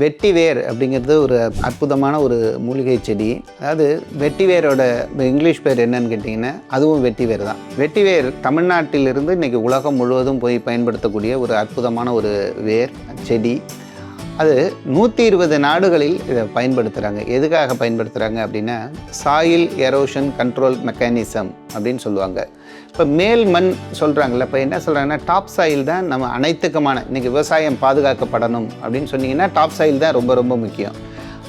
வெட்டிவேர் அப்படிங்கிறது ஒரு அற்புதமான ஒரு மூலிகை செடி. அதாவது வெட்டிவேரோட இங்கிலீஷ் பேர் என்னன்னு கேட்டிங்கன்னா அதுவும் வெட்டிவேர் தான். வெட்டிவேர் தமிழ்நாட்டிலிருந்து இன்றைக்கி உலகம் முழுவதும் போய் பயன்படுத்தக்கூடிய ஒரு அற்புதமான ஒரு வேர் செடி. அது 120 நாடுகளில் இதை பயன்படுத்துகிறாங்க. எதுக்காக பயன்படுத்துகிறாங்க அப்படின்னா சாயில் எரோஷன் கண்ட்ரோல் மெக்கானிசம் அப்படின்னு சொல்லுவாங்க. இப்போ மேல் மண் சொல்கிறாங்கல்ல, இப்போ என்ன சொல்கிறாங்கன்னா டாப் சாயில் தான் நம்ம அனைத்துக்குமான இன்றைக்கி விவசாயம் பாதுகாக்கப்படணும் அப்படின்னு சொன்னிங்கன்னா டாப் சாயில் தான் ரொம்ப ரொம்ப முக்கியம்.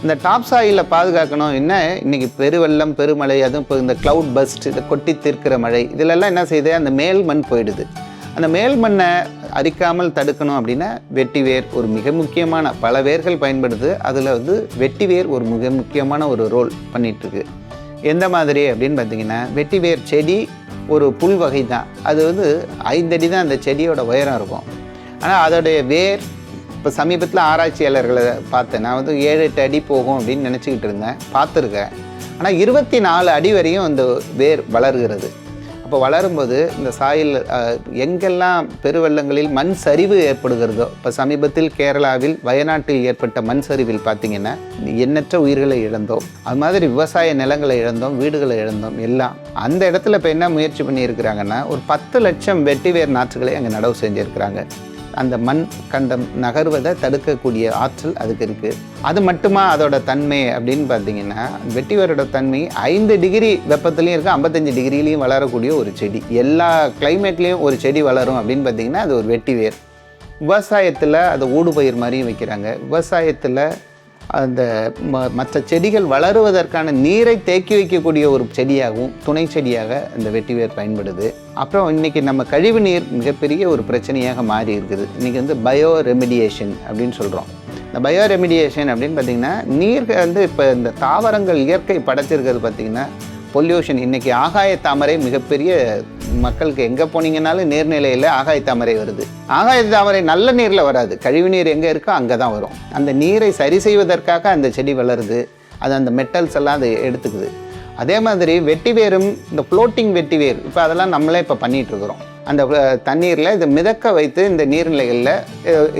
இந்த டாப் சாயிலில் பாதுகாக்கணும். என்ன இன்றைக்கி பெருவெள்ளம் பெருமழை, அதுவும் இப்போ இந்த க்ளவுட் பஸ்ட், இதை கொட்டி தீர்க்கிற மழை, இதிலெல்லாம் என்ன செய்யுது, அந்த மேல் மண் போயிடுது. அந்த மேல் மண்ணை அரிக்காமல் தடுக்கணும் அப்படின்னா வெட்டிவேர் ஒரு மிக முக்கியமான, பல வேர்கள் பயன்படுது, அதில் வெட்டிவேர் ஒரு மிக முக்கியமான ஒரு ரோல் பண்ணிகிட்ருக்கு. எந்த மாதிரி அப்படின்னு பார்த்தீங்கன்னா வெட்டிவேர் செடி ஒரு புல் வகை தான். அது 5 அடி தான் அந்த செடியோட உயரம் இருக்கும். ஆனால் அதோடைய வேர் இப்போ சமீபத்தில் ஆராய்ச்சியாளர்களை பார்த்தேன். நான் 7-8 அடி போகும் அப்படின்னு நினச்சிக்கிட்டு இருந்தேன், பார்த்துருக்கேன். ஆனால் 24 அடி வரையும் அந்த வேர் வளர்கிறது. அப்போ வளரும்போது இந்த சாயில் எங்கெல்லாம் பெருவெள்ளங்களில் மண் சரிவு ஏற்படுகிறதோ, இப்போ சமீபத்தில் கேரளாவில் வயநாட்டில் ஏற்பட்ட மண் சரிவில் பார்த்திங்கன்னா எண்ணற்ற உயிர்களை இழந்தோம். அது மாதிரி விவசாய நிலங்களை இழந்தோம், வீடுகளை இழந்தோம், எல்லாம். அந்த இடத்துல இப்போ என்ன முயற்சி பண்ணியிருக்கிறாங்கன்னா ஒரு 10 லட்சம் வெட்டிவேர் நாற்றுகளை அங்கே நடவு செஞ்சுருக்கிறாங்க. அந்த மண் கண்டம் நகர்வதை தடுக்கக்கூடிய ஆற்றல் அதுக்கு இருக்குது. அது மட்டுமா அதோட தன்மை அப்படின்னு பார்த்தீங்கன்னா வெட்டிவேரோட தன்மை 5 டிகிரி வெப்பத்துலேயும் இருக்குது, 55 டிகிரிலையும் வளரக்கூடிய ஒரு செடி. எல்லா கிளைமேட்லேயும் ஒரு செடி வளரும் அப்படின்னு பார்த்தீங்கன்னா அது ஒரு வெட்டிவேர். விவசாயத்தில் அதை ஊடுபயிர் மாதிரியும் வைக்கிறாங்க. விவசாயத்தில் அந்த மற்ற செடிகள் வளருவதற்கான நீரை தேக்கி வைக்கக்கூடிய ஒரு செடியாகவும் துணை செடியாக இந்த வெட்டிவேர் பயன்படுது. அப்புறம் இன்றைக்கி நம்ம கழிவு நீர் மிகப்பெரிய ஒரு பிரச்சனையாக மாறி இருக்குது. இன்றைக்கி பயோ ரெமிடியேஷன் அப்படின்னு சொல்கிறோம். இந்த பயோ ரெமிடியேஷன் அப்படின்னு பார்த்திங்கன்னா நீர் இப்போ இந்த தாவரங்கள் இயற்கை படைச்சிருக்கிறது பார்த்திங்கன்னா பொல்யூஷன். இன்றைக்கி ஆகாய தாமரை மிகப்பெரிய மக்களுக்கு எங்கே போனீங்கன்னாலும் நீர்நிலையில் ஆகாய தாமரை வருது. ஆகாய தாமரை நல்ல நீரில் வராது, கழிவு நீர் எங்கே இருக்கோ அங்கே தான் வரும். அந்த நீரை சரி செய்வதற்காக அந்த செடி வளருது. அது அந்த மெட்டல்ஸ் எல்லாம் அதை எடுத்துக்குது. அதே மாதிரி வெட்டிவேரும் இந்த ஃப்ளோட்டிங் வெட்டிவேர் இப்போ அதெல்லாம் நம்மளே இப்போ பண்ணிகிட்ருக்குறோம். அந்த தண்ணீரில் இதை மிதக்க வைத்து இந்த நீர்நிலைகளில்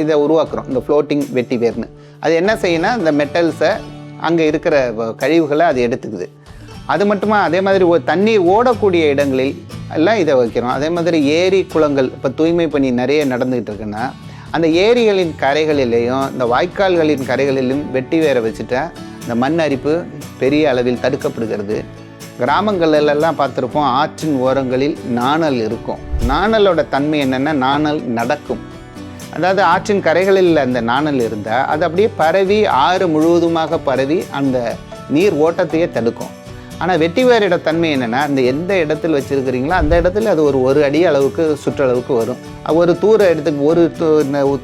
இதை உருவாக்குறோம், இந்த ஃப்ளோட்டிங் வெட்டிவேர்னு. அது என்ன செய்யணும்னா இந்த மெட்டல்ஸை அங்கே இருக்கிற கழிவுகளை அது எடுத்துக்குது. அது மட்டுமா, அதே மாதிரி தண்ணீர் ஓடக்கூடிய இடங்களில் எல்லாம் இதை வைக்கிறோம். அதே மாதிரி ஏரி குளங்கள் இப்போ தூய்மை பணி நிறைய நடந்துகிட்டு இருக்குன்னா அந்த ஏரிகளின் கரைகளிலேயும் இந்த வாய்க்கால்களின் கரைகளிலும் வெட்டிவேரை வச்சுட்டா இந்த மண் அரிப்பு பெரிய அளவில் தடுக்கப்படுகிறது. கிராமங்களெல்லாம் பார்த்துருப்போம், ஆற்றின் ஓரங்களில் நாணல் இருக்கும். நாணலோட தன்மை என்னென்னா நாணல் நடக்கும். அதாவது ஆற்றின் கரைகளில் அந்த நாணல் இருந்தால் அது அப்படியே பரவி ஆறு முழுவதுமாக பரவி அந்த நீர் ஓட்டத்தையே தடுக்கும். ஆனால் வெட்டிவேரோட தன்மை என்னென்னா அந்த எந்த இடத்துல வச்சுருக்கிறீங்களோ அந்த இடத்துல அது ஒரு அடி அளவுக்கு சுற்றளவுக்கு வரும். ஒரு தூரை ஒரு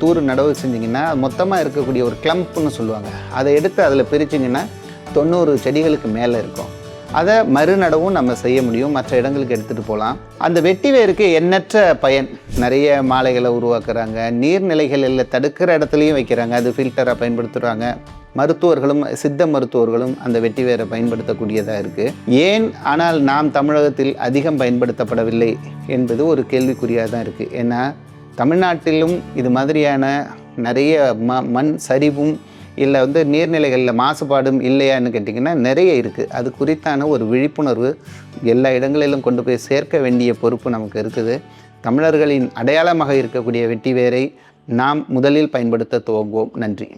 தூர் நடவு செஞ்சிங்கன்னா மொத்தமாக இருக்கக்கூடிய ஒரு கிளம்ப்னு சொல்லுவாங்க, அதை எடுத்து அதில் பிரிச்சிங்கன்னா 90 செடிகளுக்கு மேலே இருக்கும். அதை மறுநடவும் நம்ம செய்ய முடியும், மற்ற இடங்களுக்கு எடுத்துகிட்டு போகலாம். அந்த வெட்டிவேருக்கு எண்ணற்ற பயன். நிறைய மாலைகளை உருவாக்குறாங்க, நீர்நிலைகளில் தடுக்கிற இடத்துலையும் வைக்கிறாங்க, அது ஃபில்டராக பயன்படுத்துகிறாங்க. மருத்துவர்களும் சித்த மருத்துவர்களும் அந்த வெட்டிவேரை பயன்படுத்தக்கூடியதாக இருக்குது. ஏன் ஆனால் நாம் தமிழகத்தில் அதிகம் பயன்படுத்தப்படவில்லை என்பது ஒரு கேள்விக்குறியாக தான் இருக்குது. ஏன்னா தமிழ்நாட்டிலும் இது மாதிரியான நிறைய மண் சரிவும் இல்லை நீர்நிலைகளில் மாசுபாடும் இல்லையான்னு கேட்டிங்கன்னா நிறைய இருக்குது. அது குறித்தான ஒரு விழிப்புணர்வு எல்லா இடங்களிலும் கொண்டு போய் சேர்க்க வேண்டிய பொறுப்பு நமக்கு இருக்குது. தமிழர்களின் அடையாளமாக இருக்கக்கூடிய வெட்டிவேரை நாம் முதலில் பயன்படுத்த துவங்குவோம். நன்றி.